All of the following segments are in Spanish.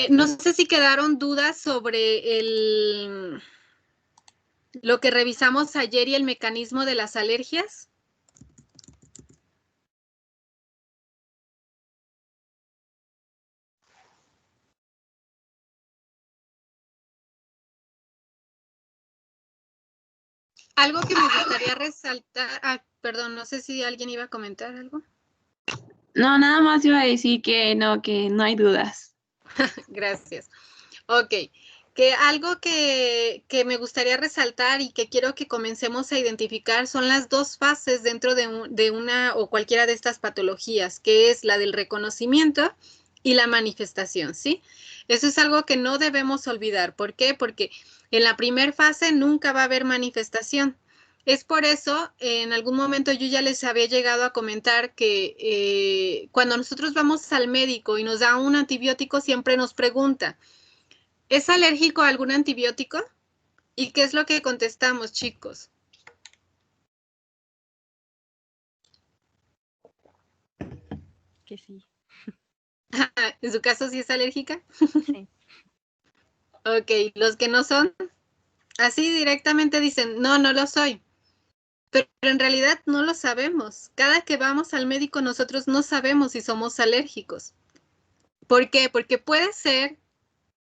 No sé si quedaron dudas sobre lo que revisamos ayer y el mecanismo de las alergias. Algo que me gustaría resaltar, perdón, no sé si alguien iba a comentar algo. No, nada más iba a decir que no hay dudas. Gracias. Ok, que algo que me gustaría resaltar y que quiero que comencemos a identificar son las dos fases dentro de una o cualquiera de estas patologías, que es la del reconocimiento y la manifestación, ¿sí? Eso es algo que no debemos olvidar. ¿Por qué? Porque en la primera fase nunca va a haber manifestación. Es por eso, en algún momento yo ya les había llegado a comentar que cuando nosotros vamos al médico y nos da un antibiótico, siempre nos pregunta, ¿es alérgico a algún antibiótico? ¿Y qué es lo que contestamos, chicos? Que sí. ¿En su caso sí es alérgica? Sí. Ok, los que no son, así directamente dicen, no, no lo soy. Pero en realidad no lo sabemos. Cada que vamos al médico nosotros no sabemos si somos alérgicos. ¿Por qué? Porque puede ser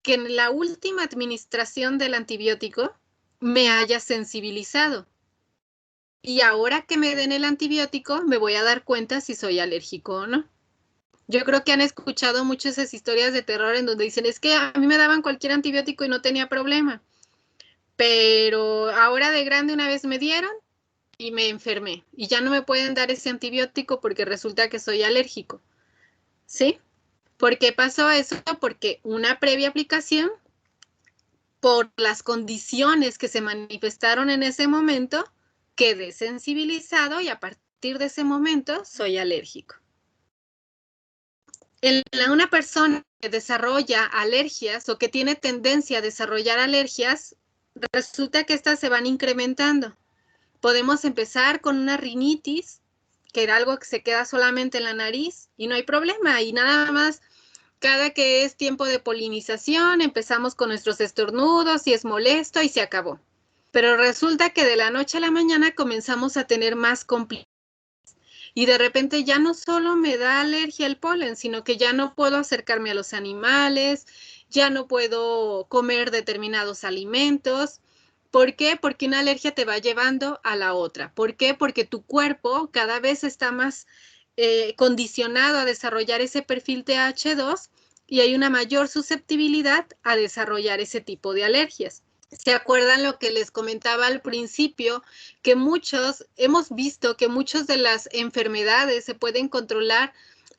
que en la última administración del antibiótico me haya sensibilizado. Y ahora que me den el antibiótico me voy a dar cuenta si soy alérgico o no. Yo creo que han escuchado muchas esas historias de terror en donde dicen, es que a mí me daban cualquier antibiótico y no tenía problema. Pero ahora de grande una vez me dieron y me enfermé. Y ya no me pueden dar ese antibiótico porque resulta que soy alérgico. ¿Sí? ¿Por qué pasó eso? Porque una previa aplicación, por las condiciones que se manifestaron en ese momento, quedé sensibilizado y a partir de ese momento soy alérgico. Una persona que desarrolla alergias o que tiene tendencia a desarrollar alergias, resulta que estas se van incrementando. Podemos empezar con una rinitis, que era algo que se queda solamente en la nariz y no hay problema. Y nada más, cada que es tiempo de polinización, empezamos con nuestros estornudos y es molesto y se acabó. Pero resulta que de la noche a la mañana comenzamos a tener más complicaciones. Y de repente ya no solo me da alergia el polen, sino que ya no puedo acercarme a los animales, ya no puedo comer determinados alimentos. ¿Por qué? Porque una alergia te va llevando a la otra. ¿Por qué? Porque tu cuerpo cada vez está más condicionado a desarrollar ese perfil TH2 y hay una mayor susceptibilidad a desarrollar ese tipo de alergias. ¿Se acuerdan lo que les comentaba al principio? Que hemos visto que muchas de las enfermedades se pueden controlar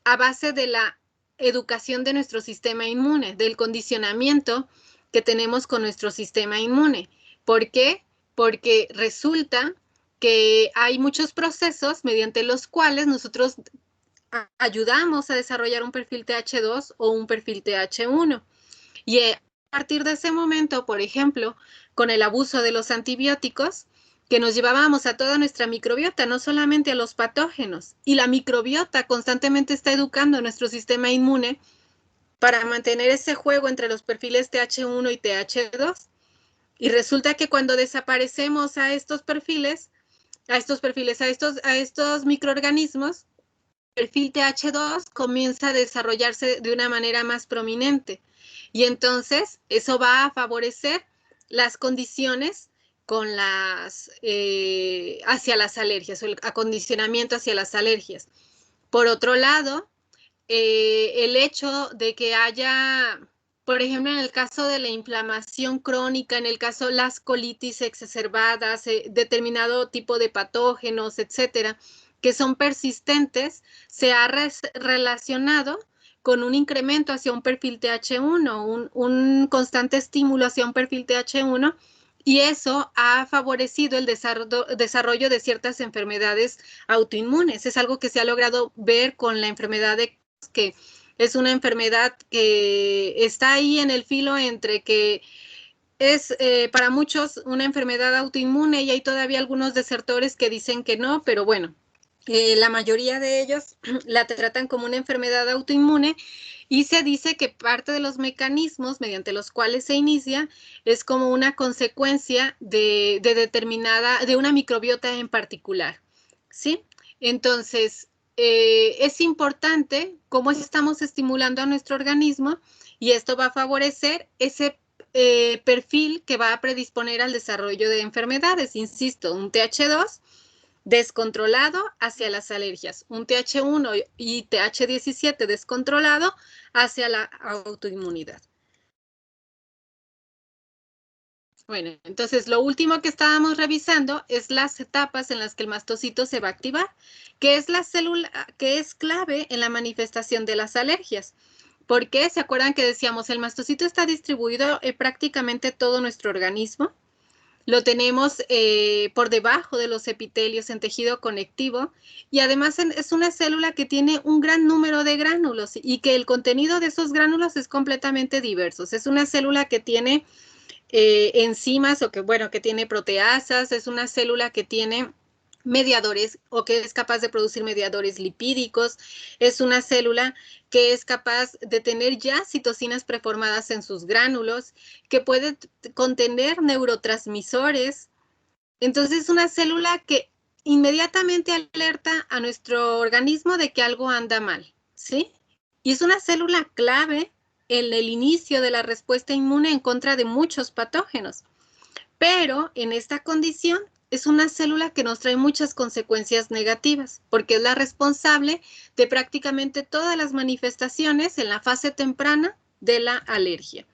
a base de la educación de nuestro sistema inmune, del condicionamiento que tenemos con nuestro sistema inmune. ¿Por qué? Porque resulta que hay muchos procesos mediante los cuales nosotros ayudamos a desarrollar un perfil TH2 o un perfil TH1. Y a partir de ese momento, por ejemplo, con el abuso de los antibióticos, que nos llevábamos a toda nuestra microbiota, no solamente a los patógenos. Y la microbiota constantemente está educando a nuestro sistema inmune para mantener ese juego entre los perfiles TH1 y TH2. Y resulta que cuando desaparecemos a estos perfiles, a estos microorganismos, el perfil TH2 comienza a desarrollarse de una manera más prominente. Y entonces eso va a favorecer las condiciones con hacia las alergias o el acondicionamiento hacia las alergias. Por otro lado, el hecho de que haya, por ejemplo, en el caso de la inflamación crónica, en el caso de las colitis exacerbadas, determinado tipo de patógenos, etcétera, que son persistentes, se ha relacionado con un incremento hacia un perfil TH1, un constante estímulo hacia un perfil TH1, y eso ha favorecido el desarrollo de ciertas enfermedades autoinmunes. Es algo que se ha logrado ver con la enfermedad de que es una enfermedad que está ahí en el filo entre que es para muchos una enfermedad autoinmune y hay todavía algunos desertores que dicen que no, pero bueno, La mayoría de ellos la tratan como una enfermedad autoinmune y se dice que parte de los mecanismos mediante los cuales se inicia es como una consecuencia de una microbiota en particular, ¿sí? Entonces, es importante cómo estamos estimulando a nuestro organismo y esto va a favorecer ese perfil que va a predisponer al desarrollo de enfermedades. Insisto, un TH2 descontrolado hacia las alergias, un TH1 y TH17 descontrolado hacia la autoinmunidad. Bueno, entonces lo último que estábamos revisando es las etapas en las que el mastocito se va a activar, que es la célula que es clave en la manifestación de las alergias. ¿Por qué? ¿Se acuerdan que decíamos el mastocito está distribuido en prácticamente todo nuestro organismo? Lo tenemos por debajo de los epitelios en tejido conectivo y además es una célula que tiene un gran número de gránulos y que el contenido de esos gránulos es completamente diverso. Es una célula que tiene enzimas o que tiene proteasas, es una célula que tiene mediadores o que es capaz de producir mediadores lipídicos, es una célula que es capaz de tener ya citocinas preformadas en sus gránulos, que puede contener neurotransmisores. Entonces es una célula que inmediatamente alerta a nuestro organismo de que algo anda mal, ¿sí? Y es una célula clave en el inicio de la respuesta inmune en contra de muchos patógenos. Pero en esta condición es una célula que nos trae muchas consecuencias negativas, porque es la responsable de prácticamente todas las manifestaciones en la fase temprana de la alergia.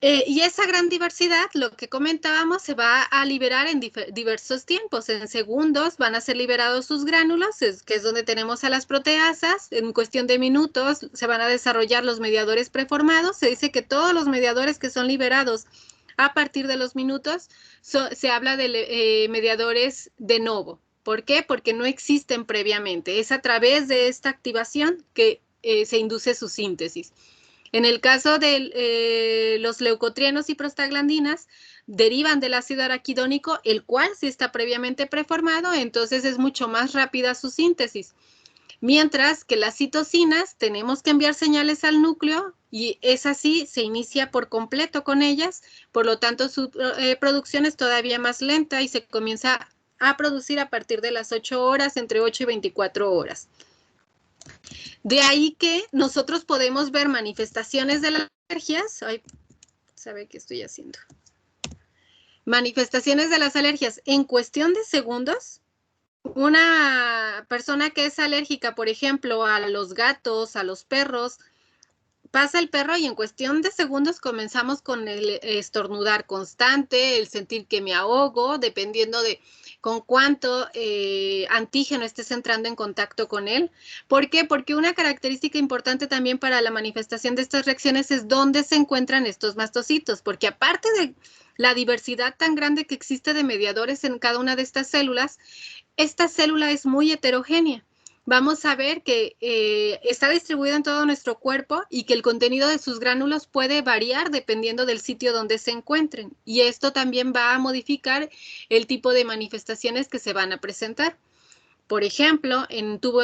Y esa gran diversidad, lo que comentábamos, se va a liberar en diversos tiempos. En segundos van a ser liberados sus gránulos, que es donde tenemos a las proteasas. En cuestión de minutos se van a desarrollar los mediadores preformados. Se dice que todos los mediadores que son liberados a partir de los minutos se habla de mediadores de novo. ¿Por qué? Porque no existen previamente. Es a través de esta activación que se induce su síntesis. En el caso de los leucotrienos y prostaglandinas, derivan del ácido araquidónico, el cual sí está previamente preformado, entonces es mucho más rápida su síntesis. Mientras que las citocinas tenemos que enviar señales al núcleo y es así, se inicia por completo con ellas, por lo tanto su producción es todavía más lenta y se comienza a producir a partir de las 8 horas, entre 8 y 24 horas. De ahí que nosotros podemos ver manifestaciones de las alergias. Ay, ¿sabe qué estoy haciendo? Manifestaciones de las alergias en cuestión de segundos. Una persona que es alérgica, por ejemplo, a los gatos, a los perros, pasa el perro y en cuestión de segundos comenzamos con el estornudar constante, el sentir que me ahogo, dependiendo de con cuánto antígeno estés entrando en contacto con él. ¿Por qué? Porque una característica importante también para la manifestación de estas reacciones es dónde se encuentran estos mastocitos, porque aparte de la diversidad tan grande que existe de mediadores en cada una de estas células, esta célula es muy heterogénea. Vamos a ver que está distribuida en todo nuestro cuerpo y que el contenido de sus gránulos puede variar dependiendo del sitio donde se encuentren. Y esto también va a modificar el tipo de manifestaciones que se van a presentar. Por ejemplo, en tubo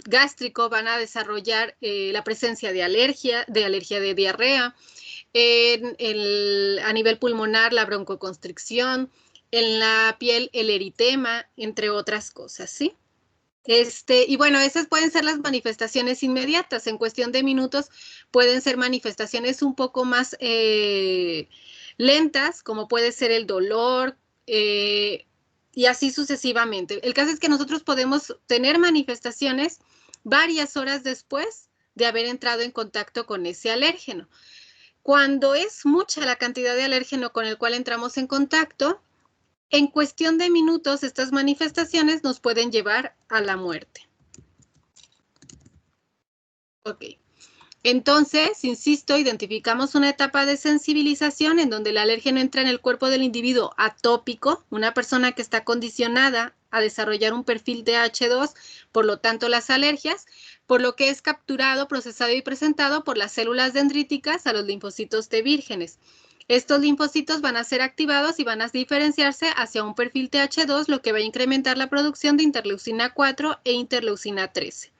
gástrico van a desarrollar la presencia de alergia de diarrea, a nivel pulmonar la broncoconstricción, en la piel el eritema, entre otras cosas, ¿sí? Y bueno, esas pueden ser las manifestaciones inmediatas. En cuestión de minutos pueden ser manifestaciones un poco más lentas, como puede ser el dolor y así sucesivamente. El caso es que nosotros podemos tener manifestaciones varias horas después de haber entrado en contacto con ese alérgeno. Cuando es mucha la cantidad de alérgeno con el cual entramos en contacto, en cuestión de minutos, estas manifestaciones nos pueden llevar a la muerte. Ok. Entonces, insisto, identificamos una etapa de sensibilización en donde el alérgeno entra en el cuerpo del individuo atópico, una persona que está condicionada a desarrollar un perfil de H2, por lo tanto las alergias, por lo que es capturado, procesado y presentado por las células dendríticas a los linfocitos T vírgenes. Estos linfocitos van a ser activados y van a diferenciarse hacia un perfil TH2, lo que va a incrementar la producción de interleucina 4 e interleucina 13.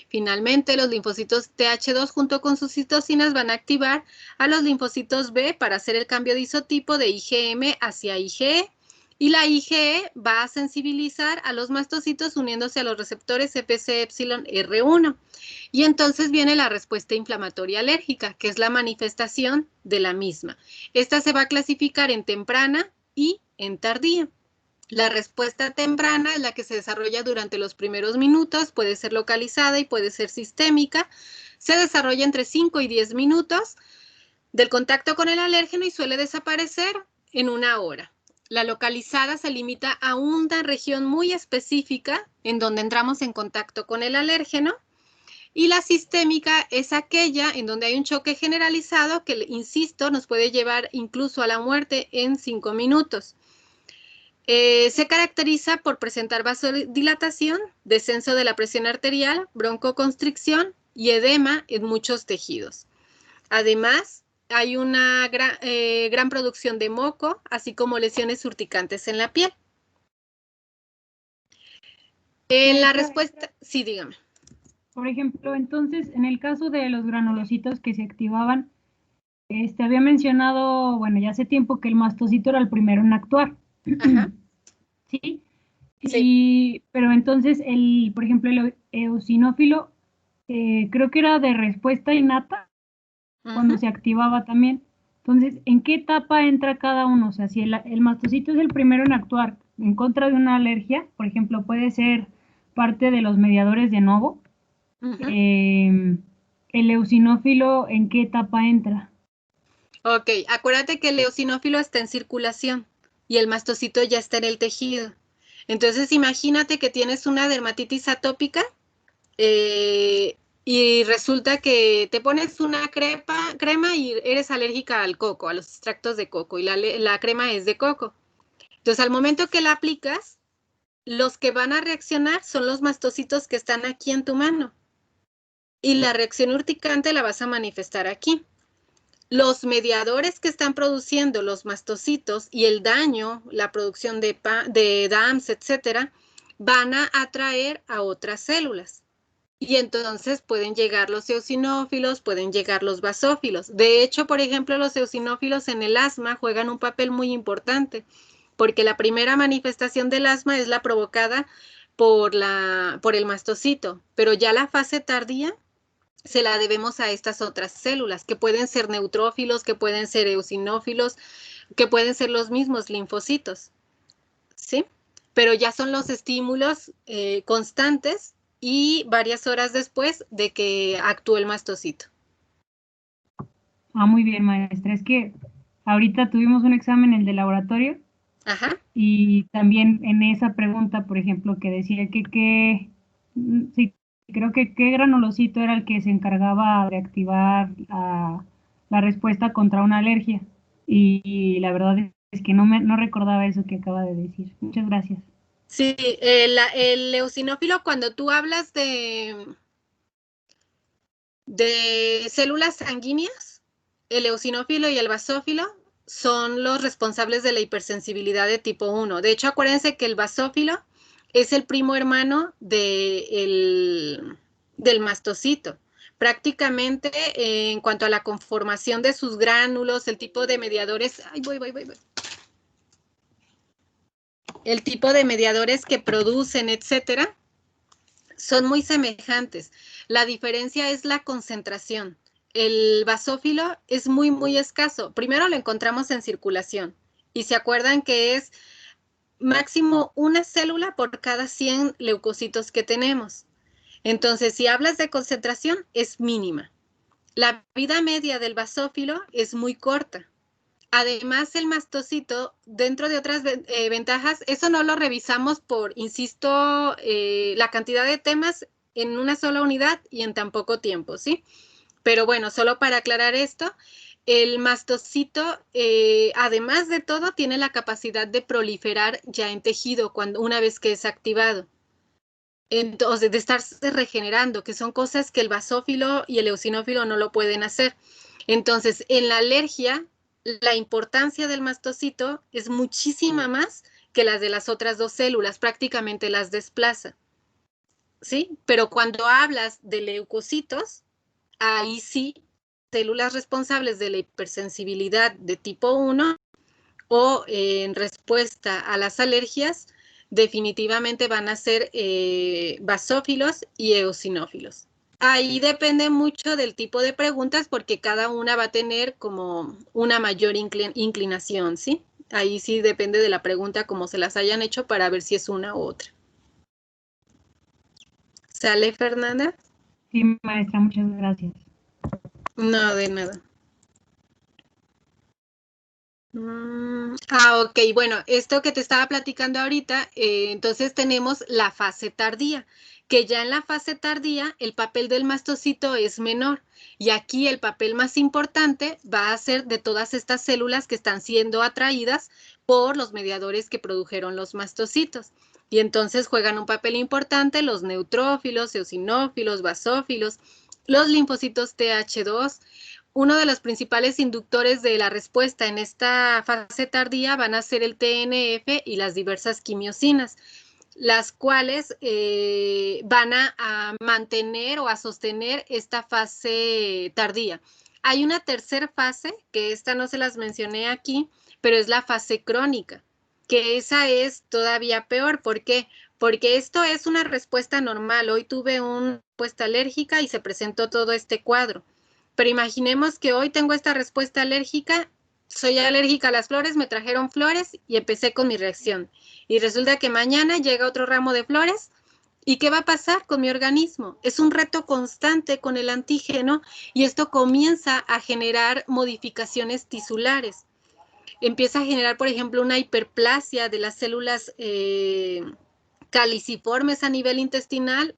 Finalmente, los linfocitos TH2 junto con sus citocinas van a activar a los linfocitos B para hacer el cambio de isotipo de IgM hacia IgE. Y la IgE va a sensibilizar a los mastocitos uniéndose a los receptores CpcεR1. Y entonces viene la respuesta inflamatoria alérgica, que es la manifestación de la misma. Esta se va a clasificar en temprana y en tardía. La respuesta temprana es la que se desarrolla durante los primeros minutos, puede ser localizada y puede ser sistémica. Se desarrolla entre 5 y 10 minutos del contacto con el alérgeno y suele desaparecer en 1 hora. La localizada se limita a una región muy específica en donde entramos en contacto con el alérgeno. Y la sistémica es aquella en donde hay un choque generalizado que, insisto, nos puede llevar incluso a la muerte en 5 minutos. Se caracteriza por presentar vasodilatación, descenso de la presión arterial, broncoconstricción y edema en muchos tejidos. Además, hay una gran producción de moco, así como lesiones urticantes en la piel. En la respuesta, sí, dígame. Por ejemplo, entonces, en el caso de los granulocitos que se activaban, había mencionado, bueno, ya hace tiempo que el mastocito era el primero en actuar. Ajá. ¿Sí? Sí. Pero entonces, por ejemplo, el eosinófilo, creo que era de respuesta innata cuando se activaba también. Entonces, ¿en qué etapa entra cada uno? O sea, si el mastocito es el primero en actuar en contra de una alergia, por ejemplo, puede ser parte de los mediadores de novo. ¿El eosinófilo en qué etapa entra? Ok, acuérdate que el eosinófilo está en circulación y el mastocito ya está en el tejido. Entonces, imagínate que tienes una dermatitis atópica y resulta que te pones una crema y eres alérgica al coco, a los extractos de coco, y la crema es de coco. Entonces, al momento que la aplicas, los que van a reaccionar son los mastocitos que están aquí en tu mano. Y la reacción urticante la vas a manifestar aquí. Los mediadores que están produciendo los mastocitos y el daño, la producción de DAMS, etcétera, van a atraer a otras células. Y entonces pueden llegar los eosinófilos, pueden llegar los basófilos. De hecho, por ejemplo, los eosinófilos en el asma juegan un papel muy importante, porque la primera manifestación del asma es la provocada por el mastocito, pero ya la fase tardía se la debemos a estas otras células, que pueden ser neutrófilos, que pueden ser eosinófilos, que pueden ser los mismos linfocitos, ¿sí? Pero ya son los estímulos constantes y varias horas después de que actúe el mastocito. Muy bien, maestra. Es que ahorita tuvimos un examen, el de laboratorio. Ajá. Y también en esa pregunta, por ejemplo, que decía sí, creo que qué granulocito era el que se encargaba de activar la respuesta contra una alergia. Y la verdad es que no recordaba eso que acaba de decir. Muchas gracias. Sí, el eosinófilo, cuando tú hablas de células sanguíneas, el eosinófilo y el basófilo son los responsables de la hipersensibilidad de tipo 1. De hecho, acuérdense que el basófilo es el primo hermano del mastocito. Prácticamente, en cuanto a la conformación de sus gránulos, el tipo de mediadores... Ay, voy. El tipo de mediadores que producen, etcétera, son muy semejantes. La diferencia es la concentración. El basófilo es muy escaso. Primero lo encontramos en circulación. Y se acuerdan que es máximo una célula por cada 100 leucocitos que tenemos. Entonces, si hablas de concentración, es mínima. La vida media del basófilo es muy corta. Además, el mastocito, dentro de otras ventajas, eso no lo revisamos por, insisto, la cantidad de temas en una sola unidad y en tan poco tiempo, ¿sí? Pero bueno, solo para aclarar esto, el mastocito, además de todo, tiene la capacidad de proliferar ya en tejido una vez que es activado. Entonces, de estarse regenerando, que son cosas que el basófilo y el eosinófilo no lo pueden hacer. Entonces, en la alergia, la importancia del mastocito es muchísima más que las de las otras dos células, prácticamente las desplaza, ¿sí? Pero cuando hablas de leucocitos, ahí sí, células responsables de la hipersensibilidad de tipo 1 o en respuesta a las alergias, definitivamente van a ser basófilos y eosinófilos. Ahí depende mucho del tipo de preguntas porque cada una va a tener como una mayor inclinación, ¿sí? Ahí sí depende de la pregunta como se las hayan hecho para ver si es una u otra. ¿Sale, Fernanda? Sí, maestra, muchas gracias. No, de nada. Ok, bueno, esto que te estaba platicando ahorita, entonces tenemos la fase tardía, que ya en la fase tardía el papel del mastocito es menor y aquí el papel más importante va a ser de todas estas células que están siendo atraídas por los mediadores que produjeron los mastocitos. Y entonces juegan un papel importante los neutrófilos, eosinófilos, basófilos, los linfocitos TH2. Uno de los principales inductores de la respuesta en esta fase tardía van a ser el TNF y las diversas quimiosinas, las cuales van a mantener o a sostener esta fase tardía. Hay una tercera fase, que esta no se las mencioné aquí, pero es la fase crónica, que esa es todavía peor. ¿Por qué? Porque esto es una respuesta normal. Hoy tuve una respuesta alérgica y se presentó todo este cuadro. Pero imaginemos que hoy tengo esta respuesta alérgica, soy alérgica a las flores, me trajeron flores y empecé con mi reacción. Y resulta que mañana llega otro ramo de flores. ¿Y qué va a pasar con mi organismo? Es un reto constante con el antígeno y esto comienza a generar modificaciones tisulares. Empieza a generar, por ejemplo, una hiperplasia de las células caliciformes a nivel intestinal,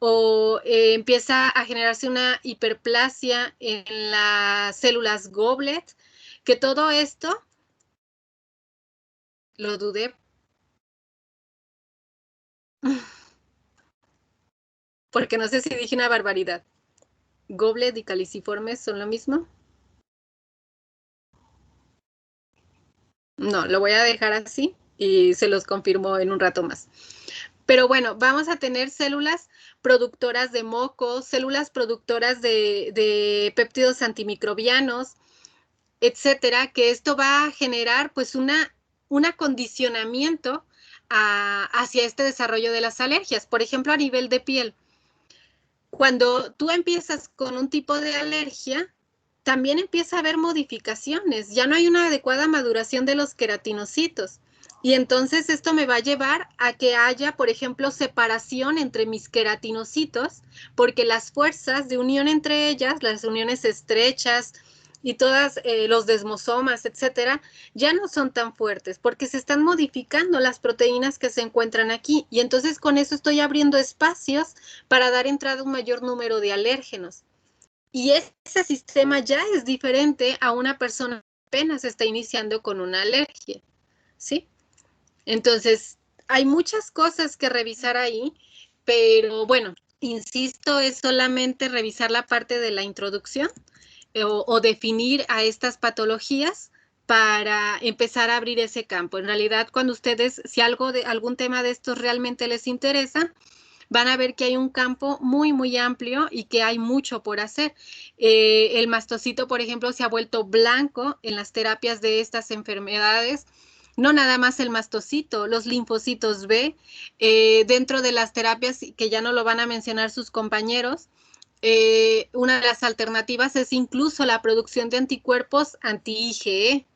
o empieza a generarse una hiperplasia en las células goblet, que todo esto, lo dudé, porque no sé si dije una barbaridad. ¿Goblet y caliciformes son lo mismo? No, lo voy a dejar así y se los confirmo en un rato más. Pero bueno, vamos a tener células productoras de moco, células productoras de péptidos antimicrobianos, etcétera, que esto va a generar pues un acondicionamiento hacia este desarrollo de las alergias. Por ejemplo, a nivel de piel. Cuando tú empiezas con un tipo de alergia, también empieza a haber modificaciones. Ya no hay una adecuada maduración de los queratinocitos. Y entonces esto me va a llevar a que haya, por ejemplo, separación entre mis queratinocitos, porque las fuerzas de unión entre ellas, las uniones estrechas y todos los desmosomas, etcétera, ya no son tan fuertes porque se están modificando las proteínas que se encuentran aquí. Y entonces con eso estoy abriendo espacios para dar entrada a un mayor número de alérgenos. Y ese sistema ya es diferente a una persona que apenas está iniciando con una alergia, ¿sí? Entonces, hay muchas cosas que revisar ahí, pero bueno, insisto, es solamente revisar la parte de la introducción o definir a estas patologías para empezar a abrir ese campo. En realidad, cuando ustedes, si algún tema de estos realmente les interesa, van a ver que hay un campo muy, muy amplio y que hay mucho por hacer. El mastocito, por ejemplo, se ha vuelto blanco en las terapias de estas enfermedades. No nada más el mastocito, los linfocitos B, dentro de las terapias que ya no lo van a mencionar sus compañeros, una de las alternativas es incluso la producción de anticuerpos anti-IgE.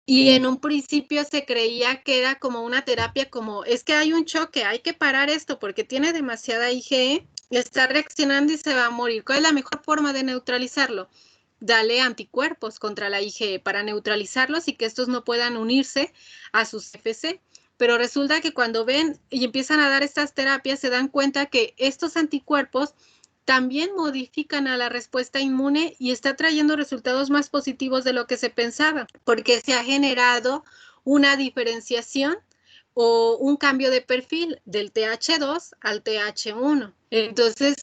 Y en un principio se creía que era como una terapia, como es que hay un choque, hay que parar esto porque tiene demasiada IgE, está reaccionando y se va a morir. ¿Cuál es la mejor forma de neutralizarlo? Dale anticuerpos contra la IgE para neutralizarlos y que estos no puedan unirse a sus CFC. Pero resulta que cuando ven y empiezan a dar estas terapias, se dan cuenta que estos anticuerpos también modifican a la respuesta inmune y está trayendo resultados más positivos de lo que se pensaba, porque se ha generado una diferenciación o un cambio de perfil del TH2 al TH1. Entonces,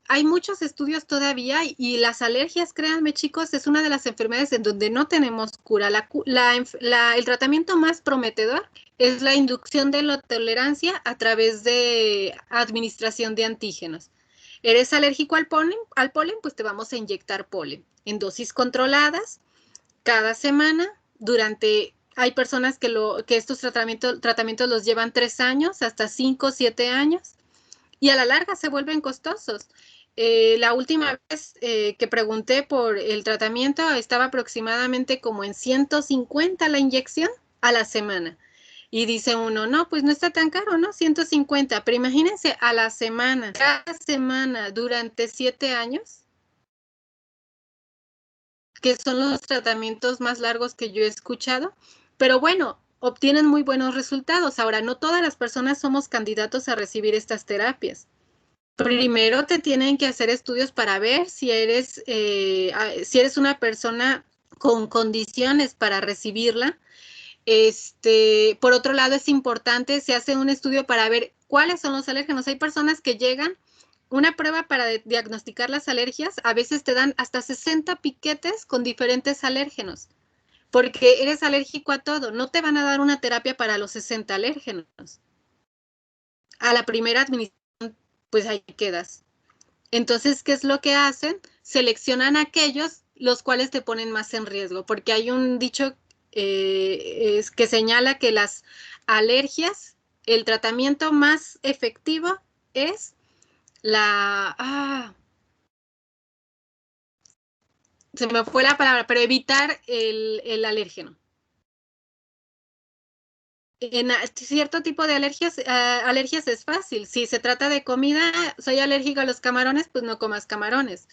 hay muchos estudios todavía y las alergias, créanme chicos, es una de las enfermedades en donde no tenemos cura. El tratamiento más prometedor es la inducción de la tolerancia a través de administración de antígenos. ¿Eres alérgico al polen? Pues te vamos a inyectar polen en dosis controladas cada semana hay personas que estos tratamientos los llevan 3 años, hasta 5 o 7 años, y a la larga se vuelven costosos. La última vez que pregunté por el tratamiento estaba aproximadamente como en 150 la inyección a la semana. Y dice uno, no, pues no está tan caro, ¿no? 150, pero imagínense a la semana, cada semana durante 7 años, que son los tratamientos más largos que yo he escuchado, pero bueno, obtienen muy buenos resultados. Ahora, no todas las personas somos candidatos a recibir estas terapias. Primero te tienen que hacer estudios para ver si eres una persona con condiciones para recibirla. Por otro lado, es importante, se hace un estudio para ver cuáles son los alérgenos. Hay personas que llegan, una prueba para diagnosticar las alergias, a veces te dan hasta 60 piquetes con diferentes alérgenos, porque eres alérgico a todo. No te van a dar una terapia para los 60 alérgenos. A la primera administración, pues ahí quedas. Entonces, ¿qué es lo que hacen? Seleccionan aquellos los cuales te ponen más en riesgo, porque hay un dicho que señala que las alergias, el tratamiento más efectivo es se me fue la palabra, pero evitar el alérgeno. En cierto tipo de alergias es fácil. Si se trata de comida, soy alérgica a los camarones, pues no comas camarones.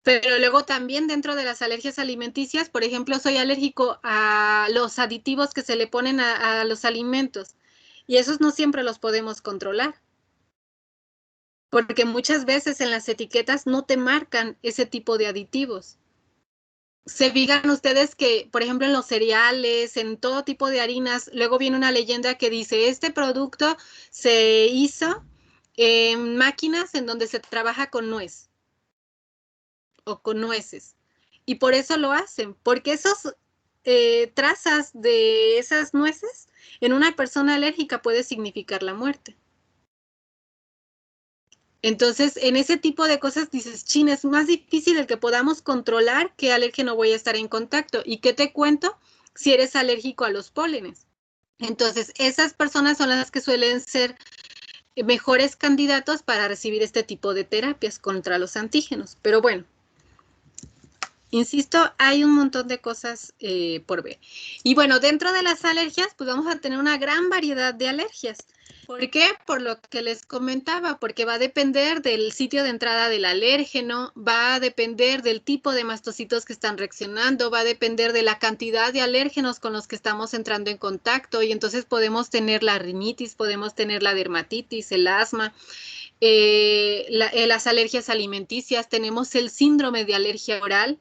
Pero luego también dentro de las alergias alimenticias, por ejemplo, soy alérgico a los aditivos que se le ponen a los alimentos. Y esos no siempre los podemos controlar. Porque muchas veces en las etiquetas no te marcan ese tipo de aditivos. Se fijan ustedes que, por ejemplo, en los cereales, en todo tipo de harinas, luego viene una leyenda que dice, este producto se hizo en máquinas en donde se trabaja con nuez o con nueces. Y por eso lo hacen, porque esos trazas de esas nueces en una persona alérgica puede significar la muerte. Entonces, en ese tipo de cosas dices, chin, es más difícil el que podamos controlar qué alérgeno voy a estar en contacto. ¿Y qué te cuento si eres alérgico a los pólenes? Entonces, esas personas son las que suelen ser mejores candidatos para recibir este tipo de terapias contra los antígenos. Pero bueno, insisto, hay un montón de cosas por ver. Y bueno, dentro de las alergias, pues vamos a tener una gran variedad de alergias. ¿Por qué? Por lo que les comentaba, porque va a depender del sitio de entrada del alérgeno, va a depender del tipo de mastocitos que están reaccionando, va a depender de la cantidad de alérgenos con los que estamos entrando en contacto, y entonces podemos tener la rinitis, podemos tener la dermatitis, el asma, las alergias alimenticias, tenemos el síndrome de alergia oral,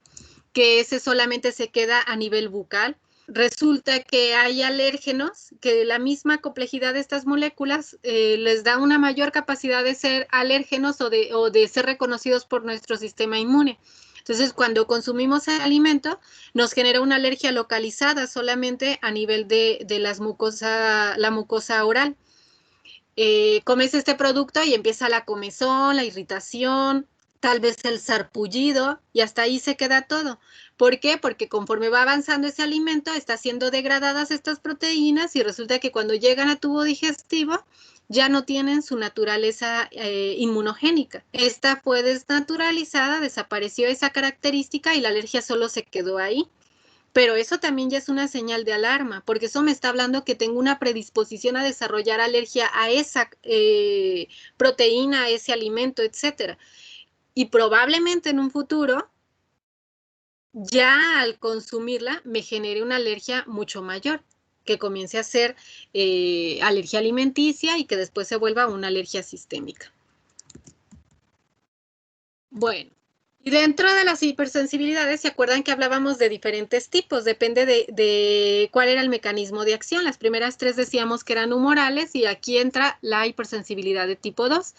que ese solamente se queda a nivel bucal. Resulta que hay alérgenos que la misma complejidad de estas moléculas les da una mayor capacidad de ser alérgenos o de ser reconocidos por nuestro sistema inmune. Entonces, cuando consumimos el alimento, nos genera una alergia localizada solamente a nivel de la mucosa oral. Comes este producto y empieza la comezón, la irritación, tal vez el sarpullido, y hasta ahí se queda todo. ¿Por qué? Porque conforme va avanzando ese alimento, está siendo degradadas estas proteínas y resulta que cuando llegan a tubo digestivo, ya no tienen su naturaleza inmunogénica. Esta fue desnaturalizada, desapareció esa característica y la alergia solo se quedó ahí. Pero eso también ya es una señal de alarma, porque eso me está hablando que tengo una predisposición a desarrollar alergia a esa proteína, a ese alimento, etcétera. Y probablemente en un futuro, ya al consumirla, me genere una alergia mucho mayor, que comience a ser alergia alimenticia y que después se vuelva una alergia sistémica. Bueno, Y dentro de las hipersensibilidades, ¿se acuerdan que hablábamos de diferentes tipos? Depende de cuál era el mecanismo de acción. Las primeras 3 decíamos que eran humorales y aquí entra la hipersensibilidad de tipo 2,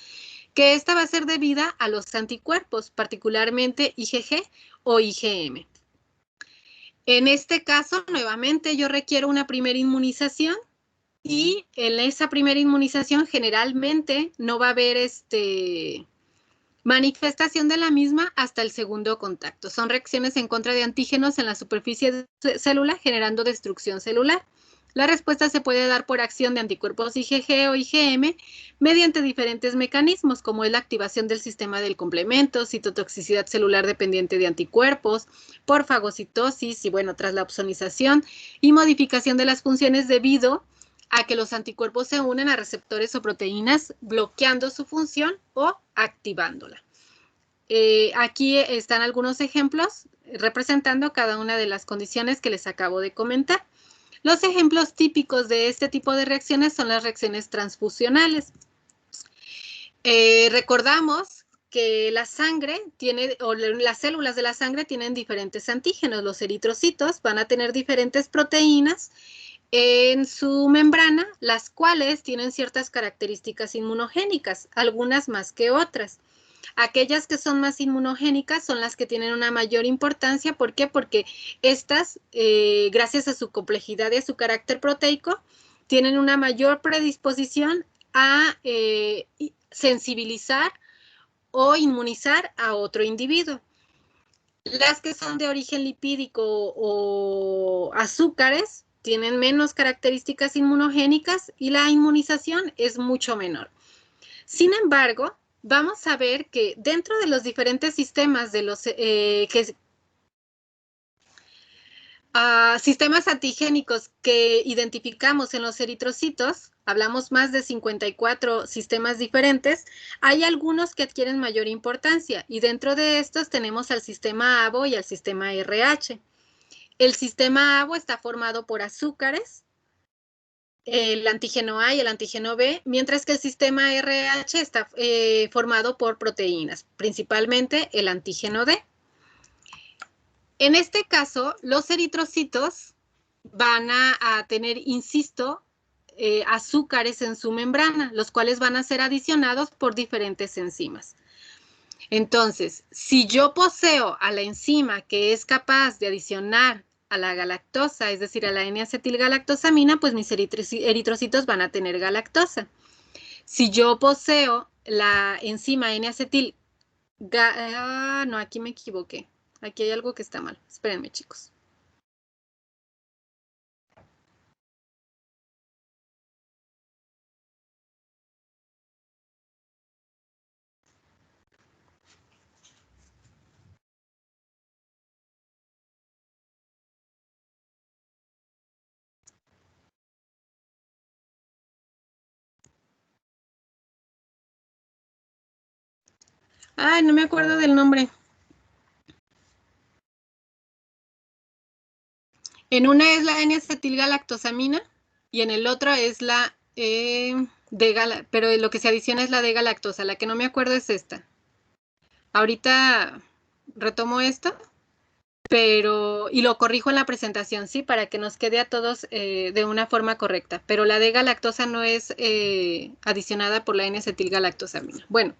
que esta va a ser debida a los anticuerpos, particularmente IgG o IgM. En este caso, nuevamente, yo requiero una primera inmunización y en esa primera inmunización generalmente no va a haber manifestación de la misma hasta el segundo contacto. Son reacciones en contra de antígenos en la superficie de célula generando destrucción celular. La respuesta se puede dar por acción de anticuerpos IgG o IgM mediante diferentes mecanismos, como es la activación del sistema del complemento, citotoxicidad celular dependiente de anticuerpos, por fagocitosis y, bueno, tras la opsonización y modificación de las funciones debido a que los anticuerpos se unen a receptores o proteínas bloqueando su función o activándola. Aquí están algunos ejemplos representando cada una de las condiciones que les acabo de comentar. Los ejemplos típicos de este tipo de reacciones son las reacciones transfusionales. Recordamos que la sangre tiene, o las células de la sangre tienen diferentes antígenos. Los eritrocitos van a tener diferentes proteínas en su membrana, las cuales tienen ciertas características inmunogénicas, algunas más que otras. Aquellas que son más inmunogénicas son las que tienen una mayor importancia. ¿Por qué? Porque estas, gracias a su complejidad y a su carácter proteico, tienen una mayor predisposición a sensibilizar o inmunizar a otro individuo. Las que son de origen lipídico o azúcares tienen menos características inmunogénicas y la inmunización es mucho menor. Sin embargo, vamos a ver que dentro de los diferentes sistemas de los sistemas antigénicos que identificamos en los eritrocitos, hablamos más de 54 sistemas diferentes, hay algunos que adquieren mayor importancia y dentro de estos tenemos al sistema ABO y al sistema RH. El sistema ABO está formado por azúcares, el antígeno A y el antígeno B, mientras que el sistema RH está formado por proteínas, principalmente el antígeno D. En este caso, los eritrocitos van a tener, insisto, azúcares en su membrana, los cuales van a ser adicionados por diferentes enzimas. Entonces, si yo poseo a la enzima que es capaz de adicionar a la galactosa, es decir, a la N-acetilgalactosamina, pues mis eritrocitos van a tener galactosa. Si yo poseo la enzima N-acetil... no, aquí me equivoqué. Aquí hay algo que está mal. Espérenme, chicos. Ay, no me acuerdo del nombre. En una es la N-acetilgalactosamina y en el otro es la pero lo que se adiciona es la D-galactosa. La que no me acuerdo es esta. Ahorita retomo esto, y lo corrijo en la presentación, ¿sí? Para que nos quede a todos de una forma correcta. Pero la D-galactosa no es adicionada por la N-acetilgalactosamina. Bueno,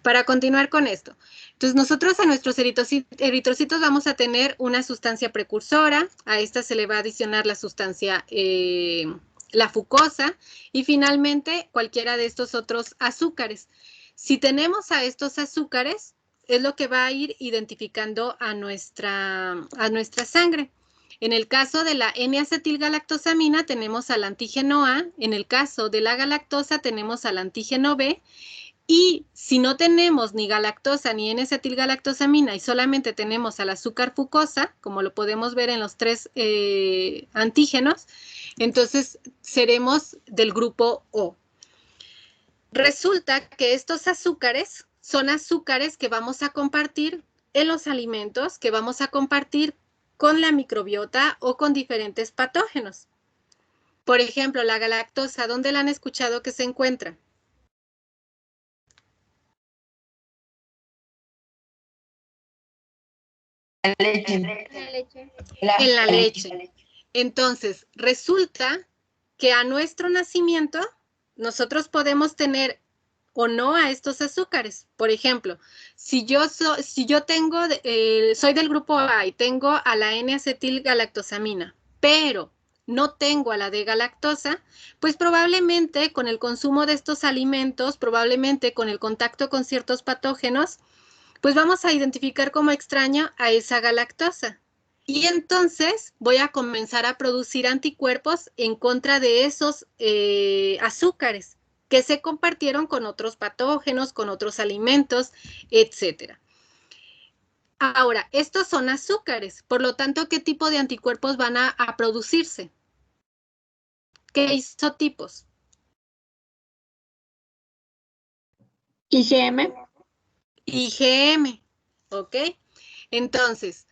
para continuar con esto. Entonces, nosotros a nuestros eritrocitos vamos a tener una sustancia precursora. A esta se le va a adicionar la sustancia, la fucosa. Y finalmente, cualquiera de estos otros azúcares. Si tenemos a estos azúcares, es lo que va a ir identificando a nuestra sangre. En el caso de la N-acetilgalactosamina tenemos al antígeno A. En el caso de la galactosa tenemos al antígeno B. Y si no tenemos ni galactosa ni N-acetilgalactosamina y solamente tenemos al azúcar fucosa, como lo podemos ver en los 3 antígenos, entonces seremos del grupo O. Resulta que estos azúcares son azúcares que vamos a compartir en los alimentos, que vamos a compartir con la microbiota o con diferentes patógenos. Por ejemplo, la galactosa, ¿dónde la han escuchado que se encuentra? leche. En la leche. Entonces, resulta que a nuestro nacimiento nosotros podemos tener o no a estos azúcares. Por ejemplo, si yo tengo, soy del grupo A y tengo a la N-acetilgalactosamina, pero no tengo a la D-galactosa, pues probablemente con el consumo de estos alimentos, probablemente con el contacto con ciertos patógenos, pues vamos a identificar como extraño a esa galactosa. Y entonces voy a comenzar a producir anticuerpos en contra de esos azúcares que se compartieron con otros patógenos, con otros alimentos, etc. Ahora, estos son azúcares, por lo tanto, ¿qué tipo de anticuerpos van a producirse? ¿Qué isotipos? IgM. IgM, ¿ok? Entonces,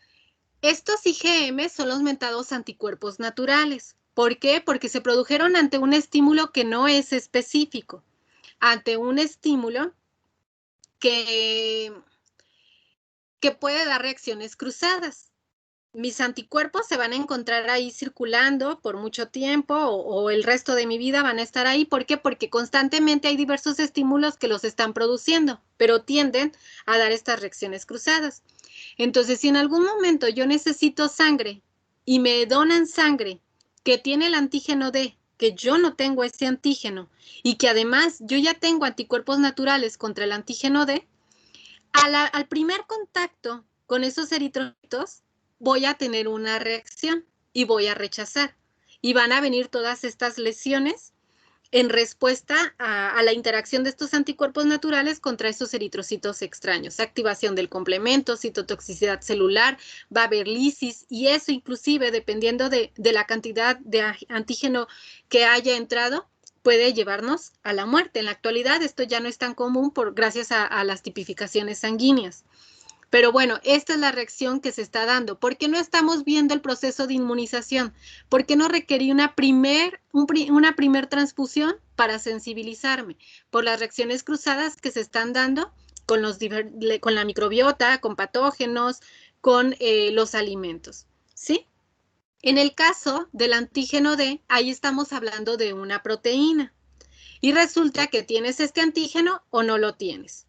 estos IgM son los mentados anticuerpos naturales. ¿Por qué? Porque se produjeron ante un estímulo que no es específico, ante un estímulo que puede dar reacciones cruzadas. Mis anticuerpos se van a encontrar ahí circulando por mucho tiempo o el resto de mi vida van a estar ahí. ¿Por qué? Porque constantemente hay diversos estímulos que los están produciendo, pero tienden a dar estas reacciones cruzadas. Entonces, si en algún momento yo necesito sangre y me donan sangre que tiene el antígeno D, que yo no tengo ese antígeno y que además yo ya tengo anticuerpos naturales contra el antígeno D, al primer contacto con esos eritrocitos voy a tener una reacción y voy a rechazar. Y van a venir todas estas lesiones en respuesta a la interacción de estos anticuerpos naturales contra esos eritrocitos extraños. Activación del complemento, citotoxicidad celular, va a haber lisis y eso inclusive dependiendo de la cantidad de antígeno que haya entrado, puede llevarnos a la muerte. En la actualidad esto ya no es tan común gracias a las tipificaciones sanguíneas. Pero bueno, esta es la reacción que se está dando. ¿Por qué no estamos viendo el proceso de inmunización? ¿Por qué no requerí una primer transfusión para sensibilizarme? Por las reacciones cruzadas que se están dando con la microbiota, con patógenos, con los alimentos, ¿sí? En el caso del antígeno D, ahí estamos hablando de una proteína. Y resulta que tienes este antígeno o no lo tienes.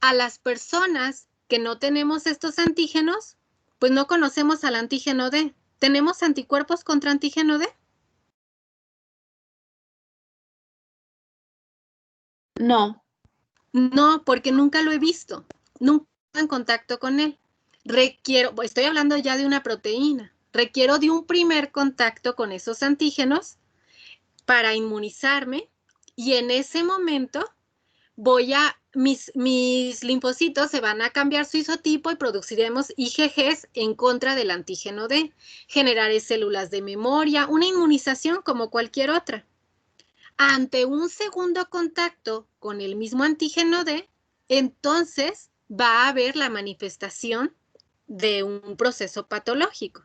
A las personas que no tenemos estos antígenos, pues no conocemos al antígeno D. ¿Tenemos anticuerpos contra antígeno D? No. No, porque nunca lo he visto. Nunca he estado en contacto con él. Estoy hablando ya de una proteína. Requiero de un primer contacto con esos antígenos para inmunizarme y en ese momento mis linfocitos se van a cambiar su isotipo y produciremos IgGs en contra del antígeno D. Generaré células de memoria, una inmunización como cualquier otra. Ante un segundo contacto con el mismo antígeno D, entonces va a haber la manifestación de un proceso patológico.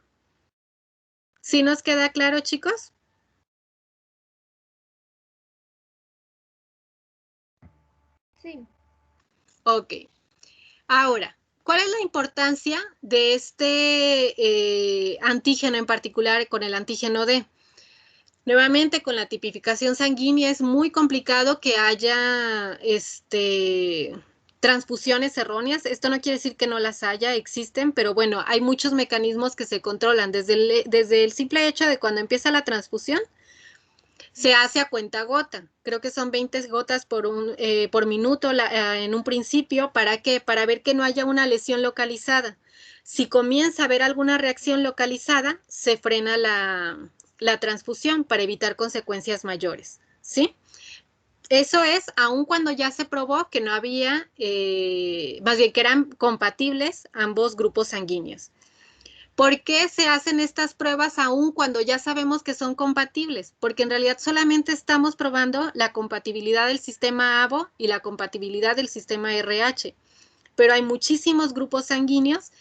¿Sí nos queda claro, chicos? Sí. Ok. Ahora, ¿cuál es la importancia de este antígeno en particular con el antígeno D? Nuevamente, con la tipificación sanguínea es muy complicado que haya transfusiones erróneas. Esto no quiere decir que no las haya, existen, pero bueno, hay muchos mecanismos que se controlan desde el simple hecho de cuando empieza la transfusión. Se hace a cuentagota, creo que son 20 gotas por minuto en un principio, ¿para qué? Para ver que no haya una lesión localizada. Si comienza a haber alguna reacción localizada, se frena la transfusión para evitar consecuencias mayores, ¿sí? Eso es, aun cuando ya se probó que no había, más bien que eran compatibles ambos grupos sanguíneos. ¿Por qué se hacen estas pruebas aún cuando ya sabemos que son compatibles? Porque en realidad solamente estamos probando la compatibilidad del sistema ABO y la compatibilidad del sistema RH. Pero hay muchísimos grupos sanguíneos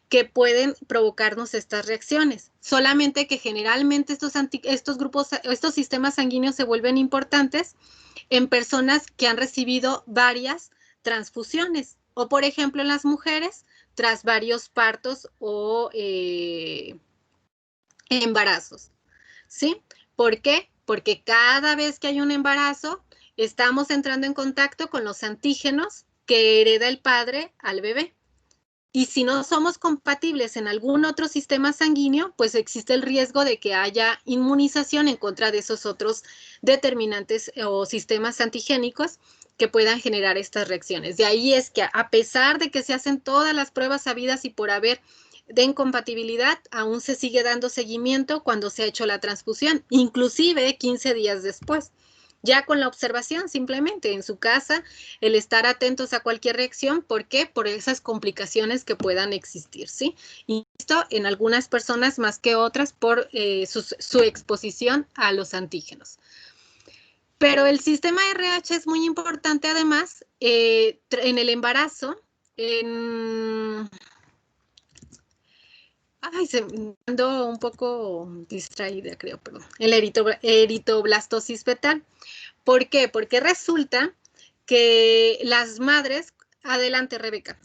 que pueden provocarnos estas reacciones. Solamente que generalmente estos sistemas sanguíneos se vuelven importantes en personas que han recibido varias transfusiones. O por ejemplo en las mujeres, tras varios partos o embarazos, ¿sí? ¿Por qué? Porque cada vez que hay un embarazo, estamos entrando en contacto con los antígenos que hereda el padre al bebé. Y si no somos compatibles en algún otro sistema sanguíneo, pues existe el riesgo de que haya inmunización en contra de esos otros determinantes o sistemas antigénicos que puedan generar estas reacciones. De ahí es que a pesar de que se hacen todas las pruebas habidas y por haber de incompatibilidad, aún se sigue dando seguimiento cuando se ha hecho la transfusión, inclusive 15 días después. Ya con la observación, simplemente en su casa, el estar atentos a cualquier reacción, ¿por qué? Por esas complicaciones que puedan existir, ¿sí? Y esto en algunas personas más que otras por su exposición a los antígenos. Pero el sistema RH es muy importante además en el embarazo, Ay, ando un poco distraída, creo, perdón. El eritoblastosis fetal. ¿Por qué? Porque resulta que las madres... Adelante, Rebeca.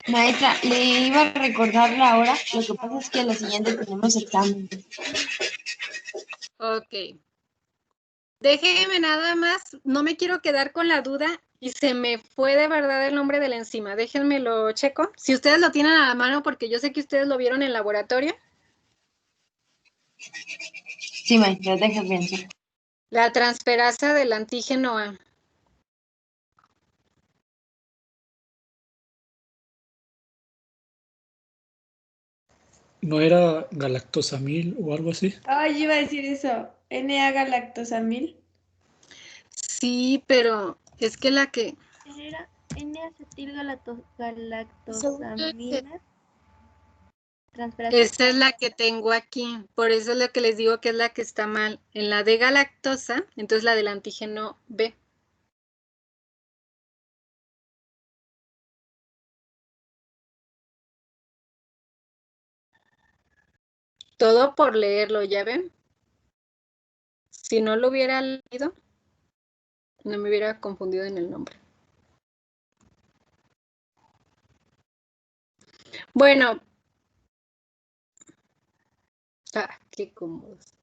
Maestra, le iba a recordar la hora, lo que pasa es que a la siguiente tenemos examen. Ok. Déjeme nada más, no me quiero quedar con la duda y se me fue de verdad el nombre de la enzima. Déjenme lo checo. Si ustedes lo tienen a la mano, porque yo sé que ustedes lo vieron en el laboratorio. Sí, maestra, déjame pensar. La transferasa del antígeno A. ¿No era galactosamil o algo así? Ay, iba a decir eso. NA-galactosamil. Sí, pero es que la que... Era N-acetilgalactosamina. Esta es la que tengo aquí, por eso es lo que les digo que es la que está mal. En la de galactosa, entonces la del antígeno B. Todo por leerlo, ¿ya ven? Si no lo hubiera leído, no me hubiera confundido en el nombre. Bueno. Qué cómodos.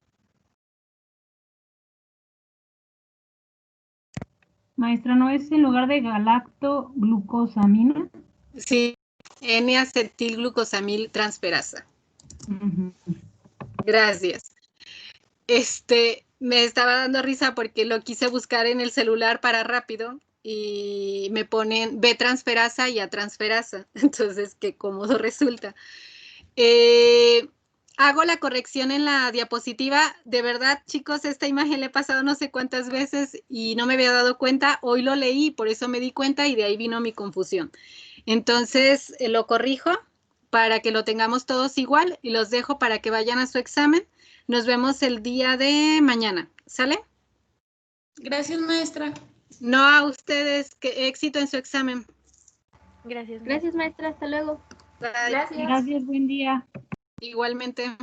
Maestra, ¿no es en lugar de galactoglucosamina? Sí, N-acetilglucosamil transferasa. Gracias. Me estaba dando risa porque lo quise buscar en el celular para rápido y me ponen B transferasa y A transferasa. Entonces, qué cómodo resulta. Hago la corrección en la diapositiva. De verdad, chicos, esta imagen la he pasado no sé cuántas veces y no me había dado cuenta. Hoy lo leí, por eso me di cuenta y de ahí vino mi confusión. Entonces, lo corrijo para que lo tengamos todos igual y los dejo para que vayan a su examen. Nos vemos el día de mañana. ¿Sale? Gracias, maestra. No a ustedes. Que éxito en su examen. Gracias, maestra. Hasta luego. Bye. Gracias. Gracias, buen día. Igualmente.